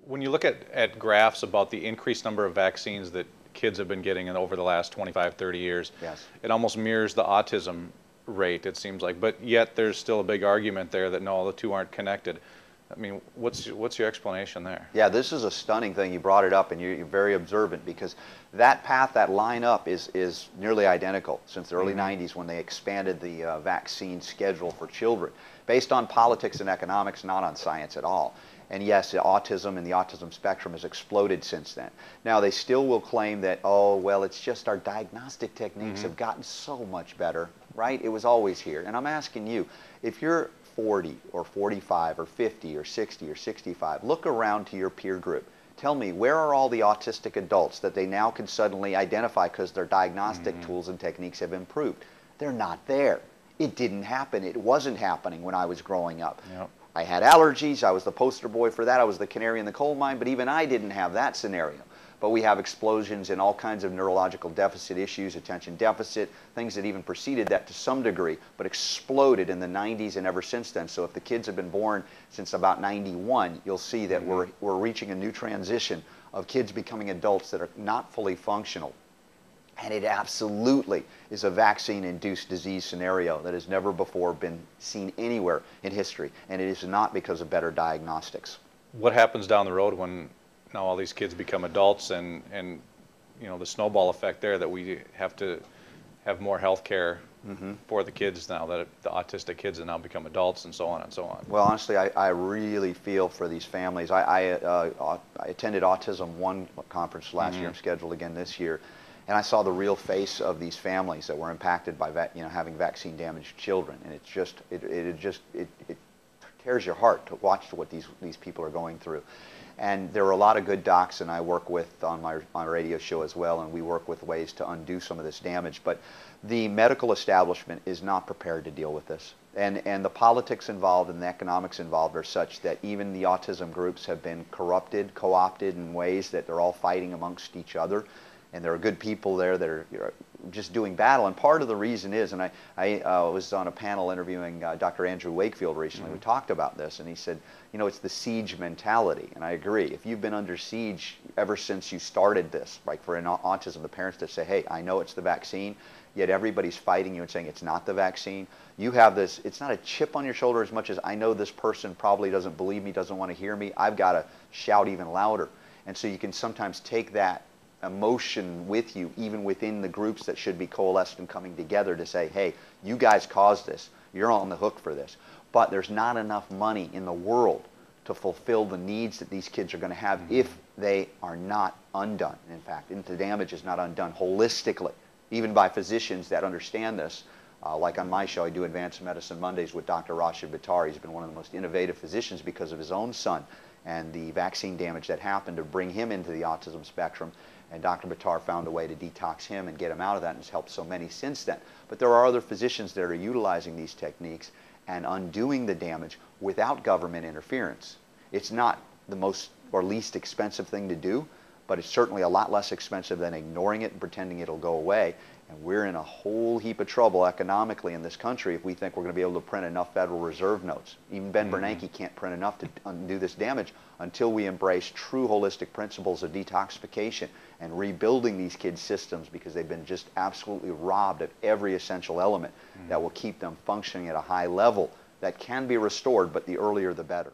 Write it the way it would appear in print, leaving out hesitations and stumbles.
When you look at graphs about the increased number of vaccines that kids have been getting over the last 25, 30 years, Yes. it almost mirrors the autism rate, it seems like. But yet there's still a big argument there that no, the two aren't connected. I mean, what's your explanation there? Yeah, this is a stunning thing. You brought it up, and you're very observant, because that path, that line up is nearly identical since the early 90s when they expanded the vaccine schedule for children based on politics and economics, not on science at all. And yes, the autism and the autism spectrum has exploded since then. Now, they still will claim that, oh, well, it's just our diagnostic techniques have gotten so much better, right? It was always here. And I'm asking you, if you're 40 or 45 or 50 or 60 or 65, look around to your peer group. Tell me, where are all the autistic adults that they now can suddenly identify because their diagnostic tools and techniques have improved? They're not there. It didn't happen. It wasn't happening when I was growing up. Yep. I had allergies. I was the poster boy for that. I was the canary in the coal mine, but even I didn't have that scenario. But we have explosions in all kinds of neurological deficit issues, attention deficit, things that even preceded that to some degree, but exploded in the 90s and ever since then. So if the kids have been born since about 91, you'll see that we're reaching a new transition of kids becoming adults that are not fully functional. And it absolutely is a vaccine-induced disease scenario that has never before been seen anywhere in history. And it is not because of better diagnostics. What happens down the road when now all these kids become adults and you know, the snowball effect there, that we have to have more health care for the kids now, that the autistic kids have now become adults, and so on and so on? Well, honestly, I really feel for these families. I attended Autism One conference last year. I'm scheduled again this year. And I saw the real face of these families that were impacted by having vaccine-damaged children, and it tears your heart to watch what these people are going through. And there are a lot of good docs, and I work with on my radio show as well, and we work with ways to undo some of this damage. But the medical establishment is not prepared to deal with this, and the politics involved and the economics involved are such that even the autism groups have been corrupted, co-opted in ways that they're all fighting amongst each other. And there are good people there that are just doing battle. And part of the reason is, and I was on a panel interviewing Dr. Andrew Wakefield recently. We talked about this, and he said, you know, it's the siege mentality. And I agree. If you've been under siege ever since you started this, like for autism, the parents that say, hey, I know it's the vaccine, yet everybody's fighting you and saying it's not the vaccine. You have this, it's not a chip on your shoulder as much as I know this person probably doesn't believe me, doesn't want to hear me. I've got to shout even louder. And so you can sometimes take that emotion with you, even within the groups that should be coalesced and coming together to say, hey, you guys caused this, you're on the hook for this. But there's not enough money in the world to fulfill the needs that these kids are going to have if they are not undone. In fact, if the damage is not undone holistically, even by physicians that understand this. Like on my show, I do Advanced Medicine Mondays with Dr. Rashid Bhattar. He's been one of the most innovative physicians because of his own son and the vaccine damage that happened to bring him into the autism spectrum. And Dr. Bhattar found a way to detox him and get him out of that, and has helped so many since then. But there are other physicians that are utilizing these techniques and undoing the damage without government interference. It's not the most or least expensive thing to do, but it's certainly a lot less expensive than ignoring it and pretending it'll go away. And we're in a whole heap of trouble economically in this country if we think we're going to be able to print enough Federal Reserve notes. Even Ben Bernanke can't print enough to undo this damage until we embrace true holistic principles of detoxification and rebuilding these kids' systems, because they've been just absolutely robbed of every essential element that will keep them functioning at a high level that can be restored, but the earlier the better.